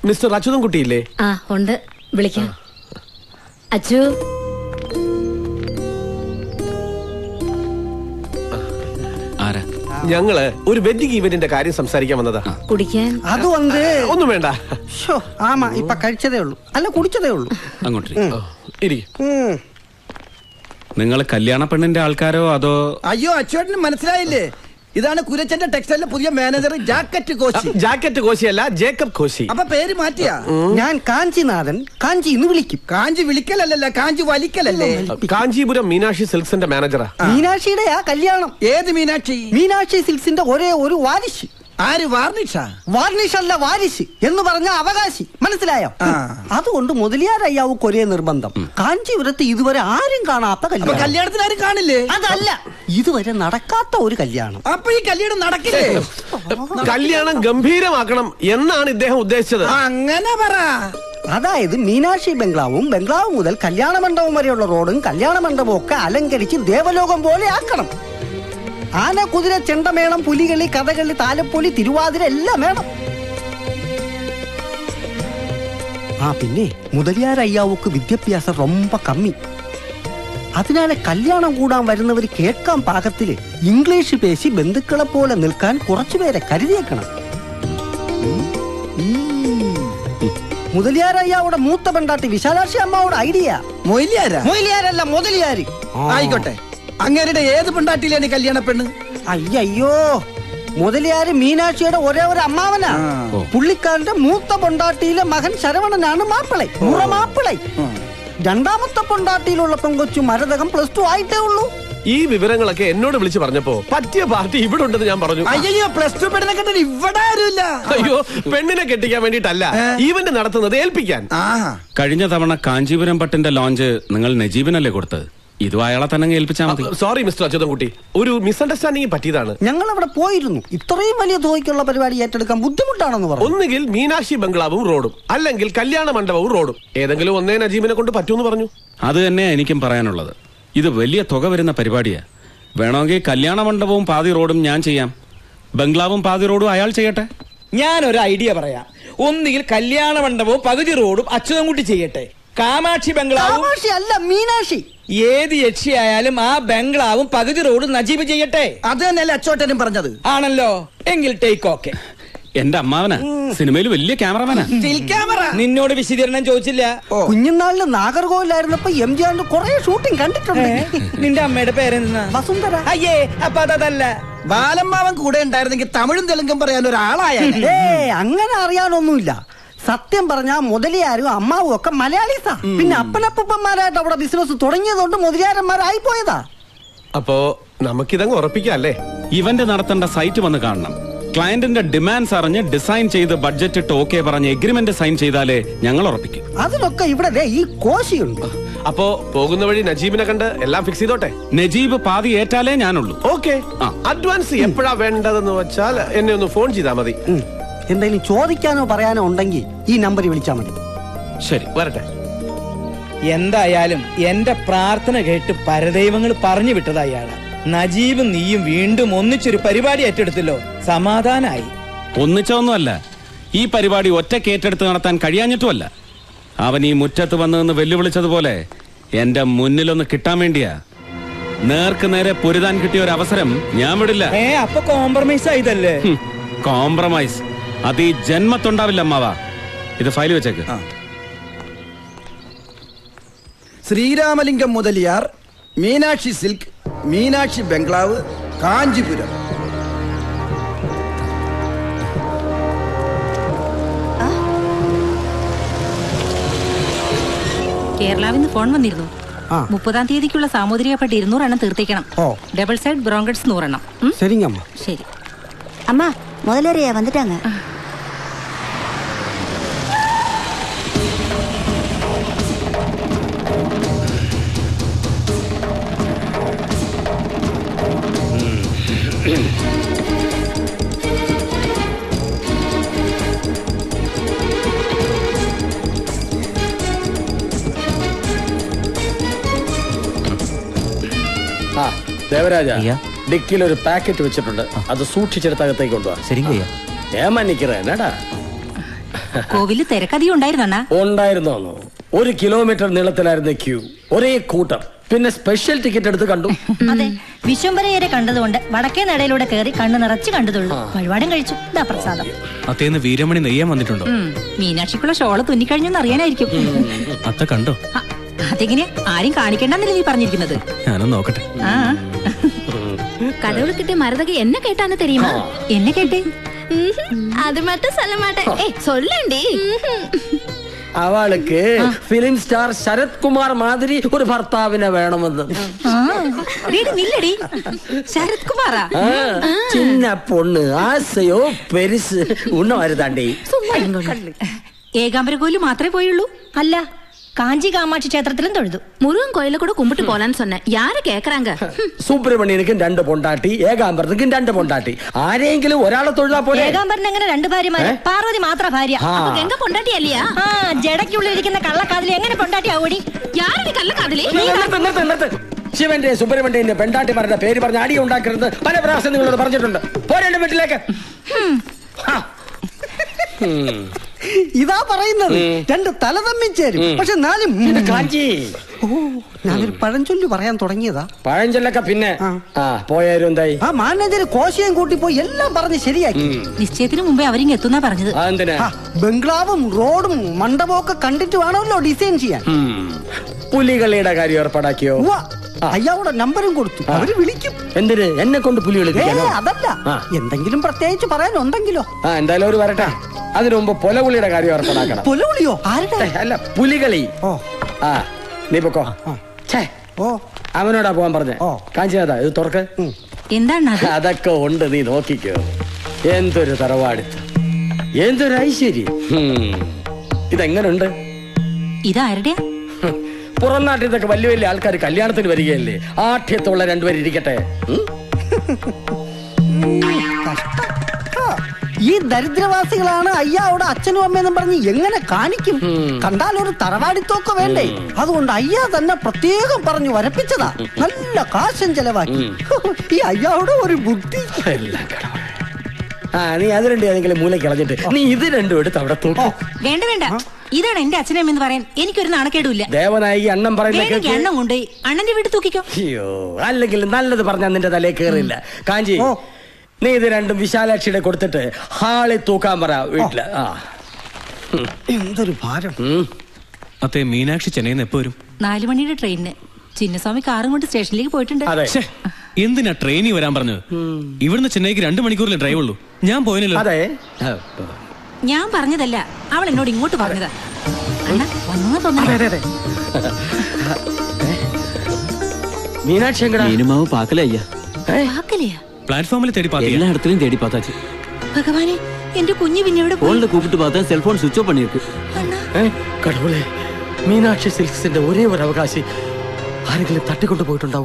Mister Achuthan കുട്ടിയില്ലേ? ആ ഉണ്ട്, വിളിക്കാം. അച്ചു, ഞങ്ങള് ഒരു വെഡിങ് ഇവന്റിന്റെ കാര്യം സംസാരിക്കാൻ വന്നതാ. കുടിക്കാൻ അത് വന്ന് ഒന്നും വേണ്ട. ആമാ ഇപ്പൊ കഴിച്ചതേ ഉള്ളൂ, അല്ല കുടിച്ചതേ ഉള്ളൂ. നിങ്ങൾ കല്യാണ പെണ്ണിന്റെ ആൾക്കാരോ അതോ? അയ്യോ, അച്ചുവേട്ടന് മനസ്സിലായില്ലേ? ഇതാണ് കുരച്ചന്റെ ടെക്സ്റ്റൈലിലെ പുതിയ മാനേജർ ജാക്കറ്റ് കോശി. ജാക്കറ്റ് കോശിയല്ല, ജേക്കബ് കോശി. അപ്പൊ പേര് മാറ്റിയാ? ഞാൻ കാഞ്ചിനാഥൻ, കാഞ്ചി എന്ന് വിളിക്കും. കാഞ്ചി വിളിക്കലല്ല, കാഞ്ചി വലിക്കലല്ലേ. കാഞ്ചീപുരം മീനാക്ഷി സിൽക്സിന്റെ മാനേജറാ. മീനാക്ഷിയുടെ ആ കല്യാണം. ഏത് മീനാക്ഷി? മീനാക്ഷി സിൽക്സിന്റെ ഒരേ ഒരു വാരിശ്. ആര്? വാർണിഷ? വാർണിഷ് അല്ല, വാരിശ് എന്ന് പറഞ്ഞ അവകാശി. മനസ്സിലായോ? അതുകൊണ്ട് മുതലിയാരയ്യാവുക്ക് ഒരേ നിർബന്ധം. കാഞ്ചീപുരത്ത് ഇതുവരെ ആരും കാണാത്ത കല്യാണം. കല്യാണത്തിന് ആരും കാണില്ലേ? അതല്ല, ഇതുവരെ നടക്കാത്ത ഒരു കല്യാണം. അപ്പൊ ഈ കല്യാണം നടക്കില്ലേ? കല്യാണം ഗംഭീരമാക്കണം എന്നാണ് ഇദ്ദേഹം ഉദ്ദേശിച്ചത്. അങ്ങനെ പറ. അതായത് മീനാക്ഷി ബംഗ്ലാവും, ബംഗ്ലാവ് മുതൽ കല്യാണ മണ്ഡപം വരെയുള്ള റോഡും കല്യാണ മണ്ഡപവും ഒക്കെ അലങ്കരിച്ച് ദേവലോകം പോലെ ആക്കണം. ആന, കുതിര, ചെണ്ടമേളം, പുലികളി, കഥകളി, താലപ്പൊലി, തിരുവാതിര എല്ലാം വേണം. പിന്നെ മുതലിയാരയ്യാവുക്ക് വിദ്യാഭ്യാസം ரொம்ப കമ്മി. അതിനാലെ കല്യാണം കൂടാൻ വരുന്നവർ കേൾക്കാൻ പാകത്തില് ഇംഗ്ലീഷ് പേശി ബന്ധുക്കളെ പോലെ നിൽക്കാൻ കുറച്ചുപേരെ കരുതിയേക്കണം. മുതലിയാരയ്യാവുടെ മൂത്ത പെണ്ടാട്ടി വിശാലാക്ഷി അമ്മാവുടെ ഐഡിയ. മൊയിലിയാരല്ല, മുതലിയാര്. ആയിക്കോട്ടെ, അങ്ങേരുടെ ഏത് പെണ്ടാട്ടിയിലാണ് കല്യാണ പെണ്ണ്? അയ്യോ, മുതലിയാര് മീനാക്ഷിയുടെ ഒരേ ഒരു അമ്മാവനാ. പുള്ളിക്കാരന്റെ മൂത്ത പൊണ്ടാട്ടിയിലെ മകൻ ശരവണനാണ് മാപ്പിളை, മുറമാപ്പിളை. രണ്ടാമത്തെ പൊണ്ടാട്ടിയിലുള്ള പെങ്കൊച്ചു മരതകം +2 ആയിട്ടേ ഉള്ളൂ. ഈ വിവരങ്ങളൊക്കെ എന്നോട് വിളിച്ചു പറഞ്ഞപ്പോ പറ്റിയ പാർട്ടി ഇവിടെ ഉണ്ടെന്ന് ഞാൻ പറഞ്ഞു. അയ്യോ, +2 പെണ്ണിനെ കെട്ടാൻ ഇവിടെ ആരുമില്ല. അയ്യോ, പെണ്ണിനെ കെട്ടിക്കാൻ വേണ്ടിട്ടല്ല, ഈവന്റ് നടത്തുന്നത് ഏൽപ്പിക്കാൻ. കഴിഞ്ഞ തവണ കാഞ്ചീപുരം പട്ടിന്റെ ലോഞ്ച് നിങ്ങൾ നജീബിനല്ലേ കൊടുത്തത്? ഇതും അയാളെ തന്നെ ഏൽപ്പിച്ചാൽ മതി. സോറി മിസ്റ്റർ അച്യുതൻ കുട്ടി, ഒരു മിസ്അണ്ടർസ്റ്റാൻഡിംഗ് പറ്റിയതാണ്. ഞങ്ങൾ അവിടെ പോയിരുന്നു. ഇത്രയും വലിയ തുകയ്ക്കുള്ള പരിപാടി ഏറ്റെടുക്കാൻ ബുദ്ധിമുട്ടാണെന്ന് പറഞ്ഞു. ഒന്നുകിൽ മീനാക്ഷി ബംഗ്ലാവും റോഡും, അല്ലെങ്കിൽ കല്യാണ മണ്ഡപവും റോഡും, ഏതെങ്കിലും ഒന്നേ നജീബിനെ കൊണ്ട് പറ്റൂന്ന് പറഞ്ഞു. അത് തന്നെ എനിക്കും പറയാനുള്ളത്. ഇത് വലിയ തുക വരുന്ന പരിപാടിയാ. വേണമെങ്കിൽ കല്യാണ മണ്ഡപവും പാതി റോഡും ഞാൻ ചെയ്യാം, ബംഗ്ലാവും പാതി റോഡും അയാൾ ചെയ്യട്ടെ. ഞാനൊരു ഐഡിയ പറയാം. ഒന്നുകിൽ കല്യാണ മണ്ഡപവും പകുതി റോഡും അച്യുതൻകുട്ടി ചെയ്യട്ടെ, കാമാക്ഷി ബംഗ്ലാവും. അല്ല, മീനാക്ഷി. ഏത് യക്ഷിയായാലും ആ ബംഗ്ലാവും പകുതി റോഡും നജീബ് ചെയ്യട്ടെ. അത് തന്നെയല്ലേ അച്ചോട്ടനും പറഞ്ഞത്? ആണല്ലോ, എങ്കിൽ ടേക്ക് ഓക്കെ. എന്റെ അമ്മാവനാ, സിനിമയിൽ വലിയ ക്യാമറമാനാ. നിന്നോട് വിശദീകരണം ചോദിച്ചില്ല. കുഞ്ഞുനാളില് നാഗർകോവിലായിരുന്നപ്പോ എംജിആറിന്റെ കുറെ ഷൂട്ടിംഗ് കണ്ടിട്ടുണ്ട്. നിന്റെ അമ്മയുടെ പേരെന്താ? വസുന്ധര. അയ്യേ, അപ്പൊ അതല്ല. ബാലമ്മാവൻ കൂടെ ഉണ്ടായിരുന്നെങ്കിൽ തമിഴും തെലുങ്കും പറയാൻ ഒരാളായ. അങ്ങനെ അറിയാനൊന്നുമില്ല. സത്യം പറഞ്ഞാ മുതലിയാരും അമ്മാവും ഒക്കെ മലയാളീസാ. പിന്നെ അപ്പനപ്പന്മാരായിട്ട് അവിടെ ബിസിനസ് തുടങ്ങിയതുകൊണ്ട് മുതലിയാരന്മാരായി പോയതാ. അപ്പോ നമുക്കിതങ്ങ് ഉറപ്പിക്കാം അല്ലേ? ഇവന്റ് നടത്തേണ്ട സൈറ്റ് വന്ന് കാണണം. ക്ലയന്റിന്റെ ഡിമാൻഡ്സ് അറിഞ്ഞ് ഡിസൈൻ ചെയ്ത് ബഡ്ജറ്റ് ഇട്ട് ഓക്കെ പറഞ്ഞ് എഗ്രിമെന്റ് സൈൻ ചെയ്താലേ ഞങ്ങൾ ഉറപ്പിക്കും. അതിനൊക്കെ ഇവിടെ ഈ കോശിയുണ്ട്. അപ്പോ പോകുന്ന വഴി നജീബിനെ കണ്ട് എല്ലാം ഫിക്സ് ചെയ്തോട്ടെ. നജീബ് പാതി ഏറ്റാലേ ഞാനുള്ളൂ. ഓക്കെ, അഡ്വാൻസ് എപ്പോഴാ വേണ്ടതെന്ന് വെച്ചാൽ എന്നെ ഒന്ന് ഫോൺ ചെയ്താൽ മതി. എന്തെങ്കിലും ചോദിക്കാനോ പറയാനോ ഉണ്ടെങ്കിൽ ഈ നമ്പറിൽ വിളിച്ചാൽ മതി. ശരി, വരട്ടെ. എന്തായാലും എന്റെ പ്രാർത്ഥന കേട്ട് പരദൈവങ്ങൾ പറഞ്ഞു വിട്ടത് അയാളാ. നജീബും നീയും വീണ്ടും ഒന്നിച്ചൊരു പരിപാടി ഏറ്റെടുത്തല്ലോ, സമാധാനായി. ഒന്നിച്ചൊന്നുമല്ല, ഈ പരിപാടി ഒറ്റയ്ക്ക് ഏറ്റെടുത്ത് നടത്താൻ കഴിയാഞ്ഞിട്ടുമല്ല. അവൻ ഈ മുറ്റത്ത് വന്നു വെല്ലുവിളിച്ചതുപോലെ എന്റെ മുന്നിലൊന്ന് കിട്ടാൻ വേണ്ടിയാ. നേർക്ക് നേരെ പൊരുതാൻ കിട്ടിയ ഒരു അവസരം ഞാൻ വിടില്ല. അപ്പൊ കോംപ്രമൈസ് ആയതല്ലേ? കോംപ്രമൈസ് അത് ഈ ജന്മത്തുണ്ടാവില്ല അമ്മാവാ. ഇത് ഫയൽ വെച്ചേക്ക്. ശ്രീരാമലിംഗം മുതലിയാർ, മീനാക്ഷി സിൽക്ക്, മീനാക്ഷി ബംഗ്ലാവ്, കാഞ്ചീപുരം. കേരളാവിന്ന് ഫോൺ വന്നിരുന്നു. 30-ാം തീയതിക്കുള്ള സാമൂതിരിയ പട്ടി 200 എണ്ണം തീർത്തേക്കണം. ഡബിൾ സൈഡ് ബ്രോങ്കറ്റ്സ് 100 എണ്ണം. ശരിങ്ങമ്മ. ശരി അമ്മ, മുതലേറിയാ വന്നിട്ടാങ്ങ. ദേവരാജ, ഡിക്കിൽ ഒരു പാക്കറ്റ് വെച്ചിട്ടുണ്ട്, അത് സൂക്ഷിച്ചെടുത്ത് അകത്തേക്ക് കൊണ്ടുപോവാ. ശരിക്കും ഞാൻ മന്നിக்கிறேன். കോവില് തിരക്കധികം ഉണ്ടായിരുന്നു അണ്ണാ. ഉണ്ടായിരുന്നോന്നോ? 1 കിലോമീറ്റർ നീളത്തിലായിരുന്നു ക്യൂ, ഒരേ കൂട്ടം. പിന്നെ സ്പെഷ്യൽ ടിക്കറ്റ് എടുത്ത് കണ്ടു. അതെ, വിശ്വംഭരയരെ കണ്ടതുകൊണ്ട് വടക്കേ നടയിലൂടെ കയറി കണ്ണു നിറച്ച് കണ്ടു തൊഴു. വഴിപാടും കഴിച്ചു. ഇതാ പ്രസാദം. അത്തേന്ന് വീരമണി നെയ്യാൻ വന്നിട്ടുണ്ടോ? മീനാക്ഷിക്കുള്ള ഷോള് തുന്നിക്കഴിഞ്ഞെന്ന് അറിയാനായിരിക്കും. അത്ത കണ്ടോ? അതെങ്ങനെ ആരും കാണിക്കണ്ടെന്നല്ലേ നീ പറഞ്ഞിരിക്കുന്നത്? ഞാനൊന്ന് നോക്കട്ടെ. ആ கடவுள் கிட்ட மரதக என்ன கேட்டான்னு தெரியுமா? എന്നെ കേട്ടേ? அது மட்டும் சொல்ல மாட்டேன். ஏய் சொல்லண்டி. അവൾക്ക് ഫിലിം സ്റ്റാർ ശരത് കുമാർ മാതിരി ഒരു ഭർത്താവിനെ വേണമെന്ന്. നില്ലടി, ശരത് കുമാറാ? ചിന്ന പൊണ്ണ് ആസയോ പെരിസ് ഉണ്ണ വരുതാണ്ടി. ഏകാംബര കോയില് മാത്രമേ പോയുള്ളൂ? അല്ല, കാഞ്ചി കാമാക്ഷി ക്ഷേത്രത്തിലും തൊഴുതു. முருகன் கோயில கூட கும்பிட்டு போலான்னு சொன்னேன். யாரு கேக்குறாங்க? സുബ്രഹ്മണ്യനിക്കും 2 പൊണ്ടാട്ടി, ഏകാംബരത്തിനും 2 പൊണ്ടാട്ടി. ആരെങ്കിലും ഒരാളെ തൊഴുതാ പോലെ. ഏകാംബരൻ എങ്ങനെ 2 ഭാര്യമാര്? പാർവതി മാത്ര ഭാര്യ. அப்ப எங்க பொண்டாட்டி இல்லையா? ആ ജടയ്ക്കുള്ളിൽ ഇരിക്കുന്ന കള്ളക്കാതിൽ എങ്ങനെ പൊണ്ടാട്ടി ആവോടി? யாரு கள்ள காதலி? ശിവന്റെ സുബ്രഹ്മണ്യന്റെ പെണ്ടാട്ടിമാരുടെ പേര് പറഞ്ഞ് അടി ഉണ്ടാക്കരുത് പല പ്രാവശ്യം നിങ്ങളോട് പറഞ്ഞിട്ടുണ്ട്. പോരേണ്ട വീട്ടിലേക്ക്. ഇതാ പറയുന്നത്, 2 തല തമ്മിൽ ചേരും, പക്ഷെ 4 കാഞ്ചി. ഓ, ഞാനൊരു പഴഞ്ചൊല്ലി പറയാൻ തുടങ്ങിയതാ. പഴഞ്ചൊല്ലൊക്കെ പിന്നെ പോയാലും എന്തായി? ആ മാനേജർ കോശയും കൂട്ടി പോയി എല്ലാം പറഞ്ഞ് ശരിയാക്കി. നിശ്ചയത്തിന് മുമ്പേ അവരിങ്ങ് എത്തുന്നാ പറഞ്ഞത്. അതെന്തിനാ? ബംഗ്ലാവും റോഡും മണ്ഡപവും ഒക്കെ കണ്ടിട്ട് വേണമല്ലോ ഡിസൈൻ ചെയ്യാൻ. പുലികളിയുടെ കാര്യം ഏർപ്പാടാക്കിയോ? ഉവ്വ, അയാളുടെ നമ്പറും കൊടുത്തു, അവര് വിളിക്കും. എന്തിന്? എന്നെ കൊണ്ട് പുലി വിളിക്കാനോ? അതല്ല, എന്തെങ്കിലും പ്രത്യേകിച്ച് പറയാനുണ്ടെങ്കിലോ. എന്തായാലും ഒരു വരട്ടെ. അതിനു മുമ്പ് പൊലകുളിയുടെ കാര്യം ഏർപ്പാടാക്കണം. പൊലവിളിയോ? ആരുടെ? അല്ല, പുലികളി. ഓ ആ നീ പൊക്കോ. ഓ അവനോടാ പോവാൻ പറഞ്ഞേ. ഓ. കാഞ്ചിനാഥാ ഇത് തുറക്ക്. എന്താണ് അത്? അതൊക്കെ ഉണ്ട്, നീ നോക്കിക്കോ. എന്തൊരു തറവാടിത്തം, എന്തൊരു ഐശ്വര്യം. ഇതെങ്ങനുണ്ട്? ഇതാരുടെയാ? പുറം നാട്ടിൽ നിന്നൊക്കെ വലിയ വലിയ ആൾക്കാർ കല്യാണത്തിന് വരികയല്ലേ. ആഠ്യത്തുള്ള 2 പേര് ഇരിക്കട്ടെ. ഈ ദരിദ്രവാസികളാണ് അയ്യാവിടെ അച്ഛനും അമ്മയെന്നും പറഞ്ഞ് എങ്ങനെ കാണിക്കും? കണ്ടാൽ ഒരു തറവാടിത്തോക്കെ വേണ്ടേ? അതുകൊണ്ട് അയ്യാ തന്നെ പ്രത്യേകം പറഞ്ഞു വരപ്പിച്ചതാ. നല്ല കാശം ചെലവാക്കി. ഈ അയ്യാവിടെ ഒരു ബുദ്ധി. നീ അത് 2 ഏതെങ്കിലും മൂലയ്ക്ക് കളഞ്ഞിട്ട് നീ ഇത് 2 എടുത്ത് അവിടെ തൂക്കും. വേണ്ട വേണ്ട, ഇതാണ് എന്റെ അച്ഛനമ്മയെന്ന് പറയാൻ എനിക്കൊരു നാണക്കേടുമില്ല. ദേവനായി അണ്ണം പറയുന്ന എണ്ണം കൊണ്ട് അണ്ണന്റെ വീട് തൂക്കിക്കോ. അയ്യോ, അല്ലെങ്കിൽ നല്ലത് പറഞ്ഞാൽ നിന്റെ തലേ കേറില്ല. കാഞ്ചി, നീ ഇത് 2 വിശാലാക്ഷിയുടെ കൊടുത്തിട്ട് ഹാളിൽ തൂക്കാൻ പറ വീട്ടില്. എന്തൊരു ഭാരം. അത്തേ മീനാക്ഷി ചെന്നൈന്ന് എപ്പോ വരും? 4 മണിയുടെ ട്രെയിനിന്. ചിന്നസ്വാമി കാറും കൊണ്ട് സ്റ്റേഷനിലേക്ക് പോയിട്ടുണ്ട്. അതെ. എന്തിനാ ട്രെയിനിൽ വരാൻ പറഞ്ഞത്? ഇവിടുന്ന് ചെന്നൈക്ക് 2 മണിക്കൂറിലെ ഡ്രൈവ് ഉള്ളൂ. ഞാൻ പോയനല്ലോ. അതെ, ഞാൻ പറഞ്ഞതല്ല, അവൾ എന്നോട് ഇങ്ങോട്ട് പറഞ്ഞതാ. അണ്ണാ വന്നു തോന്നുന്നു. മീനാക്ഷി മീനുമാവ് പാക്കലയ്യ. പാക്കലയാ? പ്ലാറ്റ്ഫോമിൽ തേടി പാത്തിയ. எல்லா இடத்துலயும் தேடி பார்த்தாச்சு. ഭഗവാനെ, എന്റെ കുഞ്ഞു പിന്നെ എവിടെ പോയി? போன்ல கூப்பிட்டு பார்த்தா செல்போன் சுவிட்ச் ஆஃப் பண்ணிருக்கு. കടവുളെ, മീനാക്ഷി സിൽക്സിന്റെ ഒരേ ഒരു അവകാശി ആരെങ്കിലും തട്ടിക്കൊണ്ടു പോയിട്ടുണ്ടാവും.